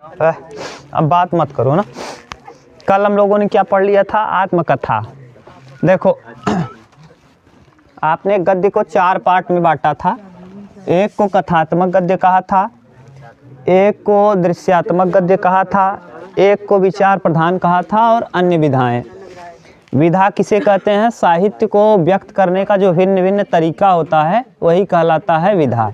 अब बात मत करो ना। कल हम लोगों ने क्या पढ़ लिया था? आत्मकथा। देखो आपने गद्य को 4 पार्ट में बांटा था। एक को कथात्मक गद्य कहा था, एक को दृश्यात्मक गद्य कहा था, एक को विचार प्रधान कहा था, और अन्य विधाएं। विधा किसे कहते हैं? साहित्य को व्यक्त करने का जो भिन्न भिन्न तरीका होता है वही कहलाता है विधा।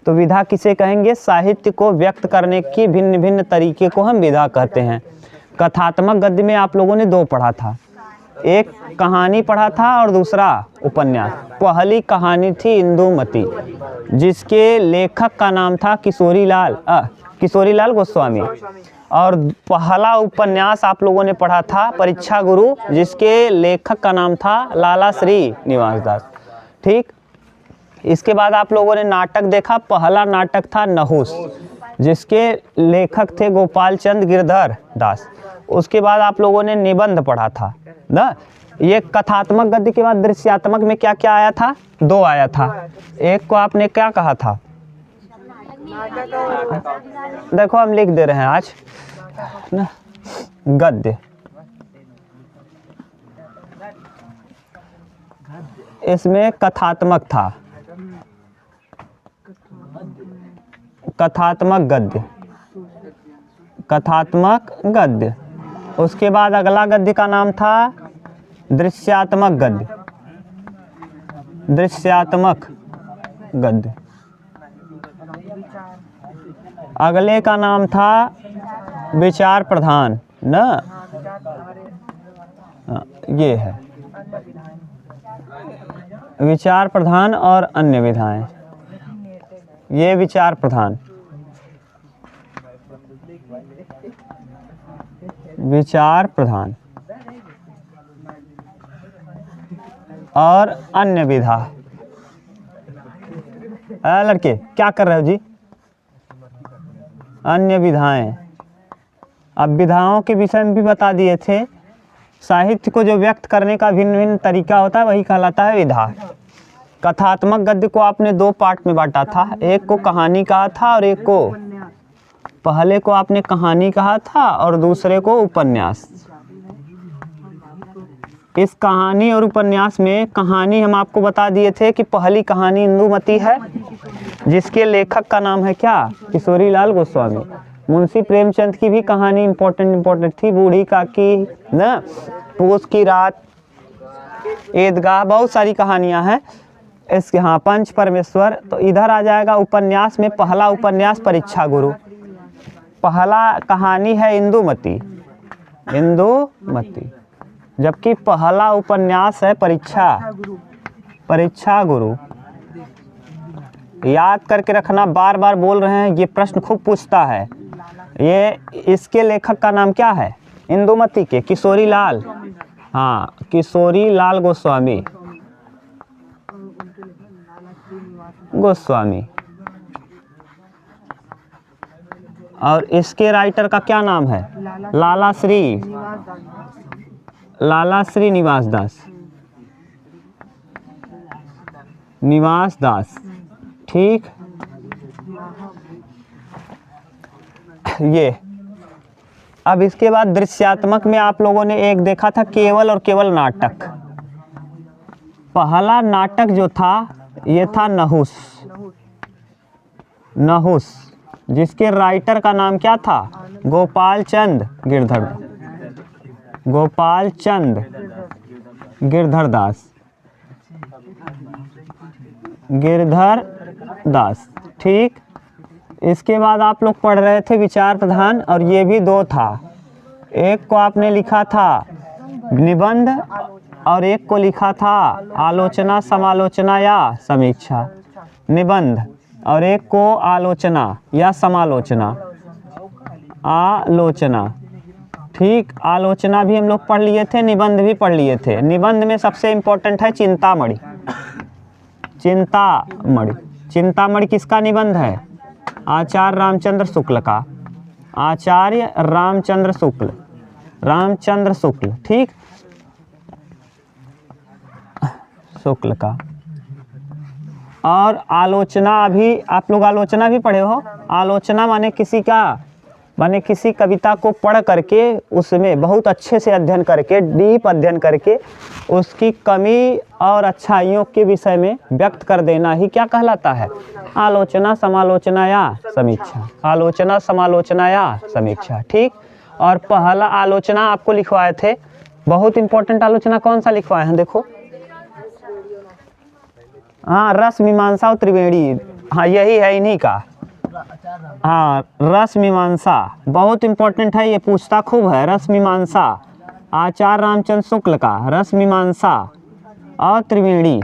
तो विधा किसे कहेंगे? साहित्य को व्यक्त करने की भिन्न भिन्न तरीके को हम विधा कहते हैं। कथात्मक गद्य में आप लोगों ने 2 पढ़ा था, एक कहानी पढ़ा था और दूसरा उपन्यास। पहली कहानी थी इंदुमती, जिसके लेखक का नाम था किशोरी लाल गोस्वामी, और पहला उपन्यास आप लोगों ने पढ़ा था परीक्षा गुरु, जिसके लेखक का नाम था लाला श्री निवास दास। ठीक, इसके बाद आप लोगों ने नाटक देखा। पहला नाटक था नहुस, जिसके लेखक थे गोपाल चंद गिरधर दास। उसके बाद आप लोगों ने निबंध पढ़ा था ना। ये कथात्मक गद्य के बाद दृश्यात्मक में क्या क्या आया था? 2 आया था। एक को आपने क्या कहा था? देखो हम लिख दे रहे हैं आज ना, गद्य। इसमें कथात्मक था, कथात्मक गद्य, कथात्मक गद्य। उसके बाद अगला गद्य का नाम था दृश्यात्मक गद्य, दृश्यात्मक गद्य। अगले का नाम था विचार प्रधान ना, ये है विचार प्रधान और अन्य विधाएं। ये विचार प्रधान, विचार प्रधान और अन्य विधा। लड़के क्या कर रहे हो जी? अन्य विधाएं। अब विधाओं के विषय में भी बता दिए थे। साहित्य को जो व्यक्त करने का भिन्न भिन्न तरीका होता है वही कहलाता है विधा। कथात्मक गद्य को आपने 2 पार्ट में बांटा था, एक को कहानी कहा था और एक को, पहले को आपने कहानी कहा था और दूसरे को उपन्यास। इस कहानी और उपन्यास में, कहानी हम आपको बता दिए थे कि पहली कहानी इंदुमती है, जिसके लेखक का नाम है क्या? किशोरी लाल गोस्वामी। मुंशी प्रेमचंद की भी कहानी इम्पोर्टेंट थी, बूढ़ी काकी ना, पूस की रात, ईदगाह, बहुत सारी कहानियां हैं इसके। हाँ, पंच परमेश्वर। तो इधर आ जाएगा उपन्यास में। पहला उपन्यास परीक्षा गुरु, पहला कहानी है इंदुमती, इंदुमती, जबकि पहला उपन्यास है परीक्षा गुरु। याद करके रखना, बार बार बोल रहे हैं, ये प्रश्न खूब पूछता है। ये इसके लेखक का नाम क्या है? इंदुमती के किशोरी लाल, हाँ, किशोरी लाल गोस्वामी, और इसके राइटर का क्या नाम है? लाला श्री निवास दास। ठीक, ये। अब इसके बाद दृश्यात्मक में आप लोगों ने एक देखा था केवल और केवल नाटक। पहला नाटक जो था ये था नहुस, जिसके राइटर का नाम क्या था? गोपाल चंद गिरधर दास। ठीक, इसके बाद आप लोग पढ़ रहे थे विचार प्रधान, और ये भी 2 था। एक को आपने लिखा था निबंध और एक को लिखा था आलोचना, समालोचना या समीक्षा। निबंध और एक को आलोचना या समालोचना, आलोचना। ठीक, आलोचना भी हम लोग पढ़ लिए थे, निबंध भी पढ़ लिए थे। निबंध में सबसे इम्पोर्टेंट है चिंतामणि। चिंतामणि किसका निबंध है? आचार्य रामचंद्र शुक्ल, ठीक, शुक्ल का। और आलोचना, अभी आप लोग आलोचना भी पढ़े हो। आलोचना माने किसी का माने किसी कविता को पढ़ करके उसमें बहुत अच्छे से अध्ययन करके, डीप अध्ययन करके उसकी कमी और अच्छाइयों के विषय में व्यक्त कर देना ही क्या कहलाता है? आलोचना, समालोचना या समीक्षा। आलोचना, समालोचना या समीक्षा। ठीक। और पहला आलोचना आपको लिखवाए थे, बहुत इंपॉर्टेंट आलोचना कौन सा लिखवाए हैं? देखो, हाँ, रस, मीमांसा और त्रिवेणी। हाँ, यही है इन्हीं का। हाँ, रस मीमांसा बहुत इंपॉर्टेंट है, ये पूछता खूब है। रस मीमांसा, आचार्य रामचंद्र शुक्ल का रस मीमांसा और त्रिवेणी।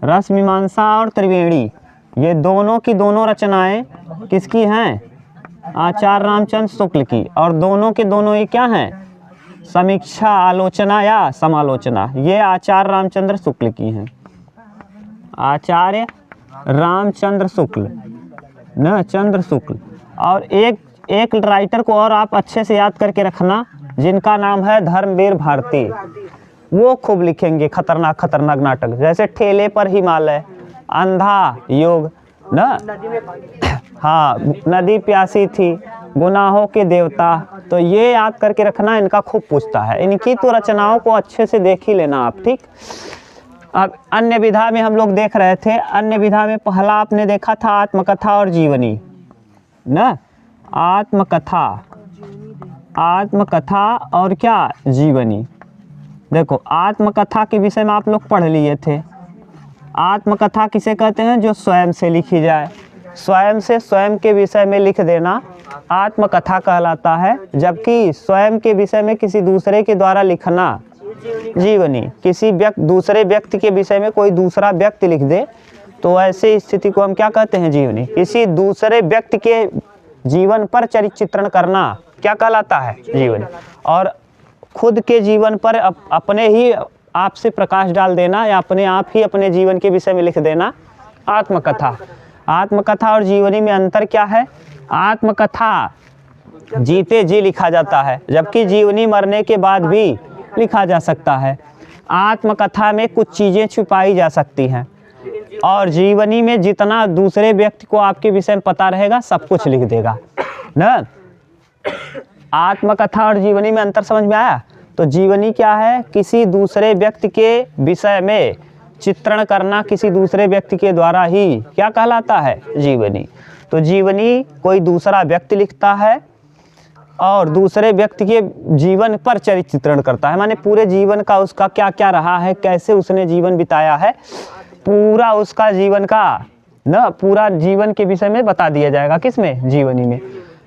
रस मीमांसा और त्रिवेणी, ये दोनों की दोनों रचनाएं किसकी हैं? आचार्य रामचंद्र शुक्ल की। और दोनों के दोनों ये क्या हैं? समीक्षा, आलोचना या समालोचना, ये आचार्य रामचंद्र शुक्ल की हैं। आचार्य रामचंद्र शुक्ल न चंद्र शुक्ल। और एक राइटर को और आप अच्छे से याद करके रखना, जिनका नाम है धर्मवीर भारती। वो खूब लिखेंगे खतरनाक खतरनाक नाटक, जैसे ठेले पर हिमालय, अंधा योग न, हाँ, नदी प्यासी थी, गुनाहों के देवता। तो ये याद करके रखना, इनका खूब पूछता है। इनकी तो रचनाओं को अच्छे से देख ही लेना आप। ठीक। अब अन्य विधा में हम लोग देख रहे थे, अन्य विधा में पहला आपने देखा था आत्मकथा और जीवनी न। आत्मकथा, आत्मकथा और क्या? जीवनी। देखो, आत्मकथा के विषय में आप लोग पढ़ लिए थे। आत्मकथा किसे कहते हैं? जो स्वयं से लिखी जाए, स्वयं से स्वयं के विषय में लिख देना आत्मकथा कहलाता है। जबकि स्वयं के विषय में किसी दूसरे के द्वारा लिखना जीवनी। किसी दूसरे व्यक्ति के विषय में कोई दूसरा व्यक्ति लिख दे तो ऐसे स्थिति को हम क्या कहते हैं? जीवनी। किसी दूसरे व्यक्ति के जीवन पर चरित्र चित्रण करना क्या कहलाता है? जीवनी। और खुद के जीवन पर अपने ही आप से प्रकाश डाल देना या अपने आप ही अपने जीवन के विषय में लिख देना आत्मकथा। आत्मकथा और जीवनी में अंतर क्या है? आत्मकथा जीते जी लिखा जाता है, जबकि जीवनी मरने के बाद भी लिखा जा सकता है। आत्मकथा में कुछ चीज़ें छुपाई जा सकती हैं और जीवनी में जितना दूसरे व्यक्ति को आपके विषय में पता रहेगा सब कुछ लिख देगा न। आत्मकथा और जीवनी में अंतर समझ में आया? तो जीवनी क्या है? किसी दूसरे व्यक्ति के विषय में चित्रण करना किसी दूसरे व्यक्ति के द्वारा ही क्या कहलाता है? जीवनी। तो जीवनी कोई दूसरा व्यक्ति लिखता है और दूसरे व्यक्ति के जीवन पर चरित्र चित्रण करता है, माने पूरे जीवन का उसका क्या क्या रहा है, कैसे उसने जीवन बिताया है, पूरा उसका जीवन का न, पूरा जीवन के विषय में बता दिया जाएगा। किसमें? जीवनी में।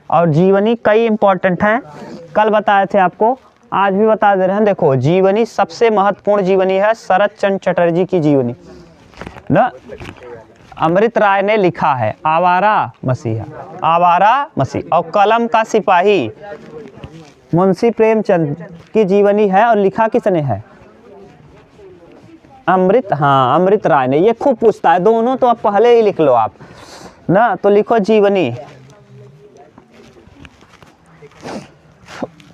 और जीवनी कई इंपॉर्टेंट हैं, कल बताए थे आपको, आज भी बता दे रहे हैं। देखो, जीवनी सबसे महत्वपूर्ण जीवनी है शरत चंद्र चटर्जी की जीवनी न। अमृत राय ने लिखा है आवारा मसीहा, आवारा मसीह। और कलम का सिपाही मुंशी प्रेमचंद की जीवनी है और लिखा किसने है? अमृत, हाँ, अमृत राय ने। ये खूब पूछता है, दोनों तो अब पहले ही लिख लो आप ना। तो लिखो जीवनी,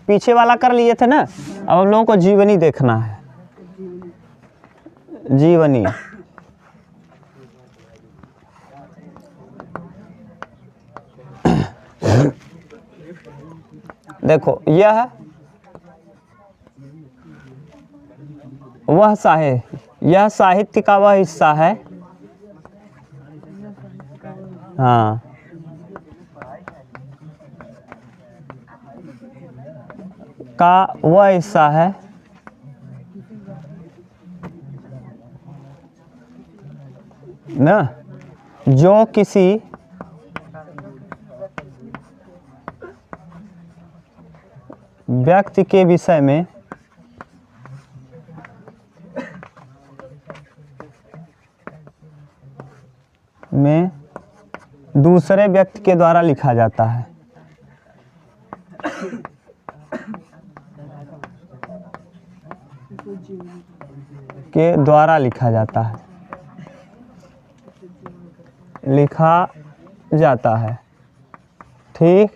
पीछे वाला कर लिए थे ना, अब हम लोगों को जीवनी देखना है। जीवनी देखो, यह साहित्य का वह हिस्सा है, हाँ, का वह हिस्सा है ना जो किसी व्यक्ति के विषय में दूसरे व्यक्ति के द्वारा लिखा जाता है। के द्वारा लिखा जाता है, लिखा जाता है। ठीक,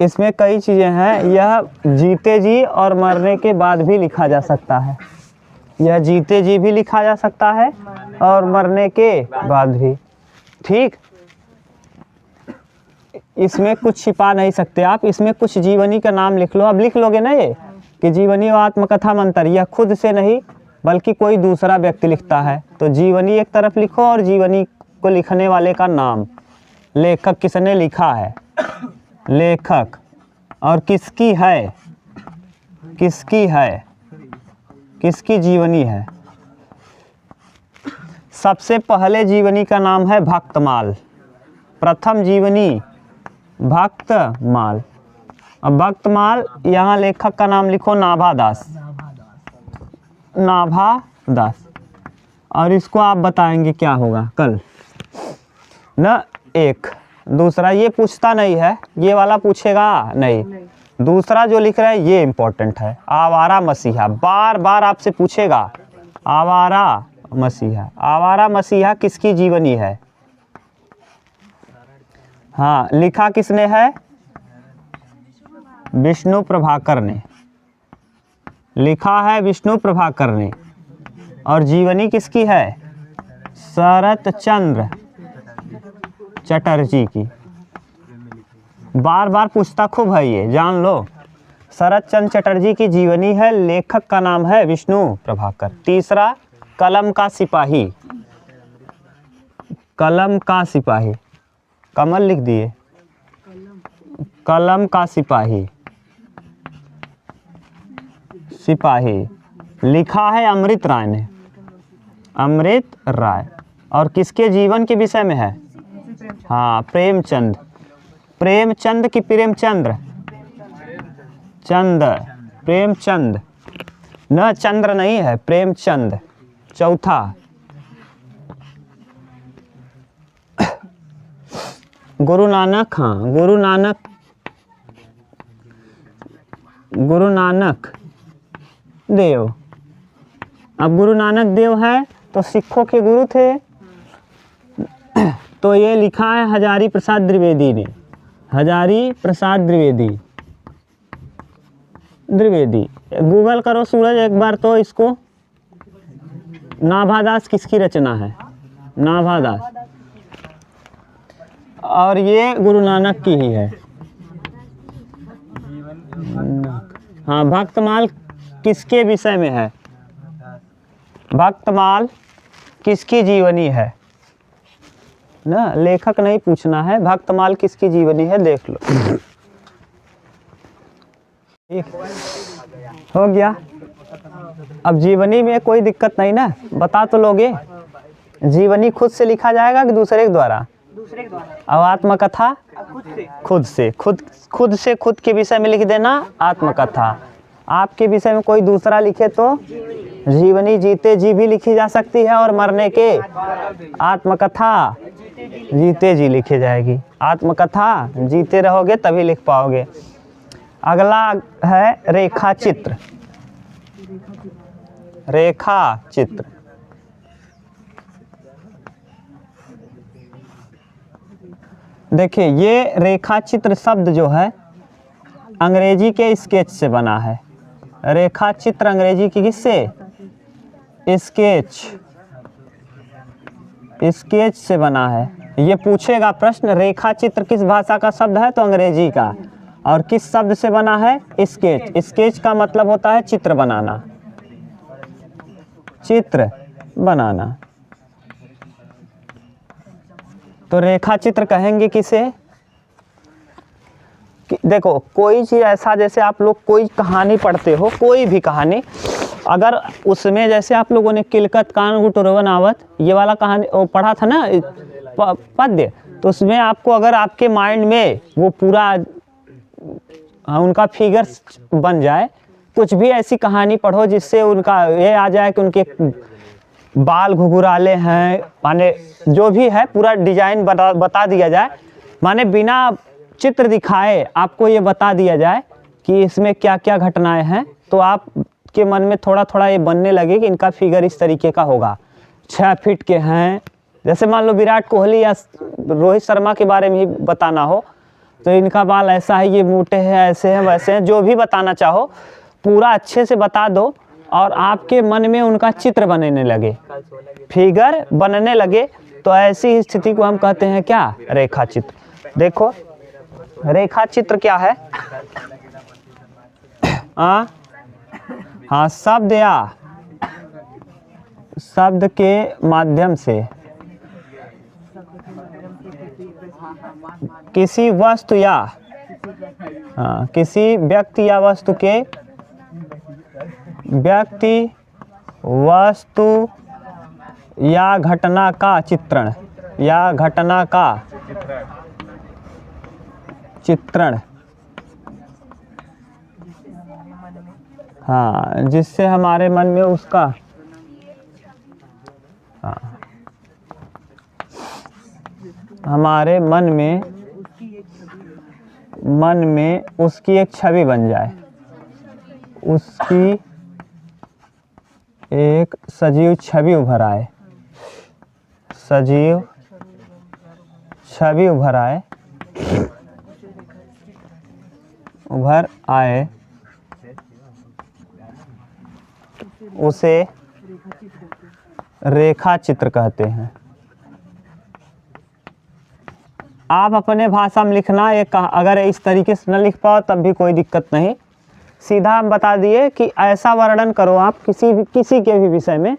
इसमें कई चीज़ें हैं। यह जीते जी और मरने के बाद भी लिखा जा सकता है। यह जीते जी भी लिखा जा सकता है और मरने के बाद भी। ठीक, इसमें कुछ छिपा नहीं सकते आप, इसमें कुछ जीवनी का नाम लिख लो। अब लिख लोगे ना ये कि जीवनी व आत्मकथा मंतर, यह खुद से नहीं बल्कि कोई दूसरा व्यक्ति लिखता है। तो जीवनी एक तरफ लिखो और जीवनी को लिखने वाले का नाम, लेखक किसने लिखा है, लेखक, और किसकी है, किसकी है, किसकी जीवनी है। सबसे पहले जीवनी का नाम है भक्तमाल, प्रथम जीवनी भक्तमाल। अब भक्तमाल यहाँ लेखक का नाम लिखो नाभादास, नाभादास। और इसको आप बताएंगे क्या होगा कल न। एक दूसरा ये पूछता नहीं है, ये वाला पूछेगा नहीं। दूसरा जो लिख रहा है ये इम्पोर्टेंट है, आवारा मसीहा, बार बार आपसे पूछेगा। आवारा मसीहा, आवारा मसीहा किसकी जीवनी है? हाँ, लिखा किसने है? विष्णु प्रभाकर ने लिखा है, विष्णु प्रभाकर ने। और जीवनी किसकी है? शरत चंद्र चटर्जी की। बार बार पूछता खूब है ये, जान लो। शरत चंद्र चटर्जी की जीवनी है, लेखक का नाम है विष्णु प्रभाकर। तीसरा कलम का सिपाही, कलम का सिपाही, कमल लिख दिए, कलम का सिपाही, सिपाही लिखा है अमृत राय ने, अमृत राय। और किसके जीवन के विषय में है? हाँ, प्रेमचंद, प्रेमचंद की प्रेमचंद्र, चंद, प्रेमचंद, न चंद्र नहीं है, प्रेमचंद। चौथा गुरु नानक, हाँ गुरु नानक, गुरु नानक देव। अब गुरु नानक देव है तो सिखों के गुरु थे, तो ये लिखा है हजारी प्रसाद द्विवेदी ने, हजारी प्रसाद द्विवेदी, द्विवेदी। गूगल करो सूरज एक बार तो इसको। नाभादास किसकी रचना है? नाभादास। और ये गुरु नानक की ही है। हाँ, भक्तमाल किसके विषय में है? भक्तमाल किसकी जीवनी है ना, लेखक नहीं पूछना है, भक्तमाल किसकी जीवनी है देख लो। हो गया। अब जीवनी में कोई दिक्कत नहीं ना, बता तो लोगे। जीवनी खुद से लिखा जाएगा कि दूसरे के द्वारा? दूसरे के द्वारा। अब आत्मकथा खुद से, खुद से खुद के विषय में लिख देना आत्मकथा। आपके विषय में कोई दूसरा लिखे तो जीवनी जीते जी भी लिखी जा सकती है, और मरने के आत्मकथा जीते जी लिखी जाएगी। आत्मकथा जीते रहोगे तभी लिख पाओगे। अगला है रेखा चित्र, रेखा चित्र। देखिए, ये रेखा चित्र शब्द जो है अंग्रेजी के स्केच से बना है। रेखा चित्र अंग्रेजी की किससे? स्केच, स्केच से बना है। ये पूछेगा प्रश्न, रेखा चित्र किस भाषा का शब्द है? तो अंग्रेजी का। और किस शब्द से बना है? स्केच। स्केच का मतलब होता है चित्र बनाना, चित्र बनाना। तो रेखा चित्र कहेंगे किसे? देखो, कोई चीज़ ऐसा, जैसे आप लोग कोई कहानी पढ़ते हो, कोई भी कहानी, अगर उसमें जैसे आप लोगों ने किलकत कान गुटुरवनावत ये वाला कहानी पढ़ा था ना, पद्य, तो उसमें आपको अगर आपके माइंड में वो पूरा उनका फिगर्स बन जाए, कुछ भी ऐसी कहानी पढ़ो जिससे उनका ये आ जाए कि उनके बाल घुघुराले हैं, माने जो भी है पूरा डिजाइन बता दिया जाए, माने बिना चित्र दिखाए आपको ये बता दिया जाए कि इसमें क्या क्या घटनाएं हैं, तो आपके मन में थोड़ा थोड़ा ये बनने लगे कि इनका फिगर इस तरीके का होगा। 6 फीट के हैं, जैसे मान लो विराट कोहली या रोहित शर्मा के बारे में ही बताना हो तो इनका बाल ऐसा है, ये मोटे हैं, ऐसे हैं, वैसे हैं, जो भी बताना चाहो पूरा अच्छे से बता दो और आपके मन में उनका चित्र बनने लगे, फिगर बनने लगे, तो ऐसी स्थिति को हम कहते हैं क्या? रेखा चित्र। देखो, रेखा चित्र क्या है? हाँ, शब्द के माध्यम से किसी वस्तु या किसी व्यक्ति या वस्तु के वस्तु या घटना का चित्रण हाँ, जिससे हमारे मन में उसका हमारे मन में उसकी एक छवि बन जाए, उसकी एक सजीव छवि उभर आए, उभर आए, उसे रेखा चित्र कहते हैं। आप अपने भाषा में लिखना, अगर इस तरीके से न लिख पाओ तब भी कोई दिक्कत नहीं, सीधा हम बता दिए कि ऐसा वर्णन करो आप किसी के भी विषय में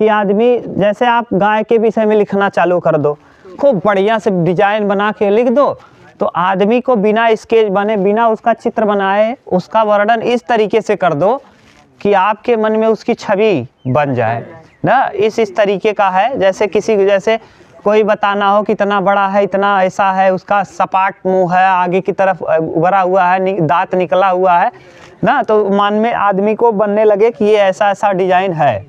कि आदमी, जैसे आप गाय के विषय में लिखना चालू कर दो, खूब बढ़िया से डिजाइन बना के लिख दो, तो आदमी को बिना स्केच बने, बिना उसका चित्र बनाए, उसका वर्णन इस तरीके से कर दो कि आपके मन में उसकी छवि बन जाए ना। इस तरीके का है, जैसे कोई बताना हो कितना बड़ा है, इतना ऐसा है, उसका सपाट मुंह है, आगे की तरफ उभरा हुआ है, दांत निकला हुआ है ना, तो मन में आदमी को बनने लगे कि ये ऐसा डिजाइन है,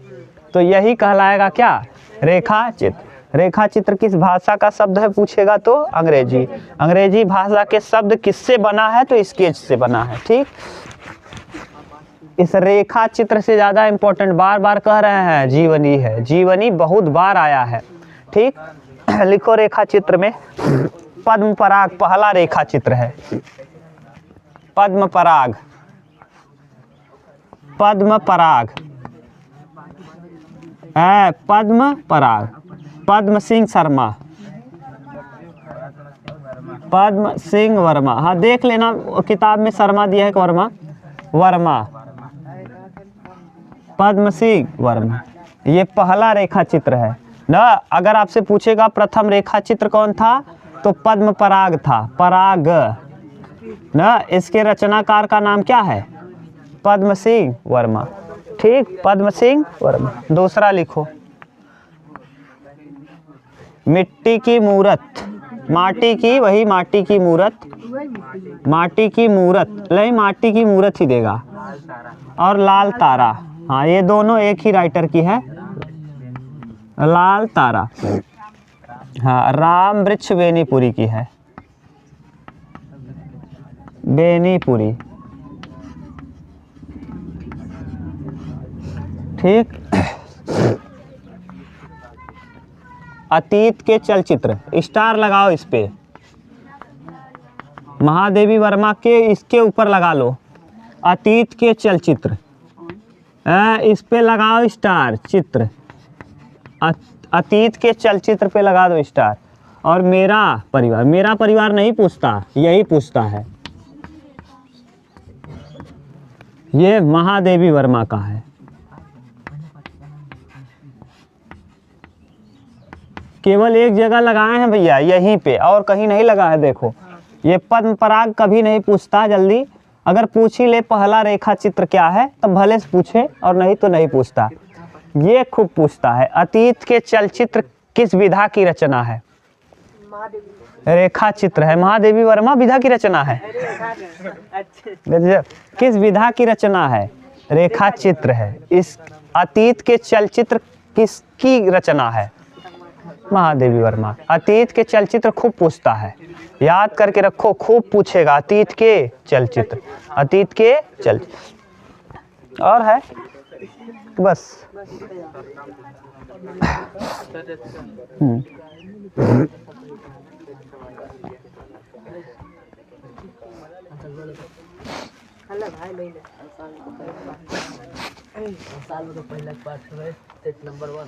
तो यही कहलाएगा क्या? रेखा चित्र। रेखा चित्र किस भाषा का शब्द है पूछेगा तो अंग्रेजी भाषा के शब्द किससे बना है? तो स्केच से बना है। ठीक, इस रेखा चित्र से ज़्यादा इम्पोर्टेंट बार बार कह रहे हैं जीवनी है, जीवनी बहुत बार आया है। ठीक, लिखो रेखा चित्र में पद्म पराग पहला रेखा चित्र है। पद्म पराग पद्म सिंह वर्मा। हाँ, देख लेना किताब में शर्मा दिया है, वर्मा पद्म सिंह वर्मा, ये पहला रेखा चित्र है ना। अगर आपसे पूछेगा प्रथम रेखा चित्र कौन था, तो पद्म पराग था, पराग ना। इसके रचनाकार का नाम क्या है? पद्म सिंह वर्मा। ठीक, पद्म सिंह वर्मा। दूसरा लिखो, मिट्टी की मूरत, माटी की मूरत ही देगा, और लाल तारा। हाँ, ये दोनों एक ही राइटर की है, लाल तारा। हाँ, राम वृक्ष बेनीपुरी की है, बेनीपुरी। ठीक, अतीत के चलचित्र, स्टार लगाओ इस पे, महादेवी वर्मा के इसके ऊपर लगा लो, अतीत के चलचित्र, इस पे लगाओ स्टार चित्र, अतीत के चलचित्र पे लगा दो स्टार। और मेरा परिवार नहीं पूछता, यही पूछता है, ये महादेवी वर्मा का है। केवल एक जगह लगाए हैं भैया, यहीं पे, और कहीं नहीं लगा है। देखो, ये पद्म पराग कभी नहीं पूछता जल्दी, अगर पूछ ही ले पहला रेखा चित्र क्या है तब भले से पूछे, और नहीं तो नहीं पूछता। ये खूब पूछता है, अतीत के चलचित्र किस विधा की रचना है? रेखा चित्र है, महादेवी वर्मा विधा की रचना है। किस विधा की रचना है? रेखा चित्र है। इस अतीत के चलचित्र किसकी रचना है? महादेवी वर्मा। अतीत के चलचित्र खूब पूछता है, याद करके रखो, खूब पूछेगा अतीत के चलचित्र, अतीत के चलचित्र। और है बस। साल में तो पहला पार्ट है, स्टेट नंबर 1।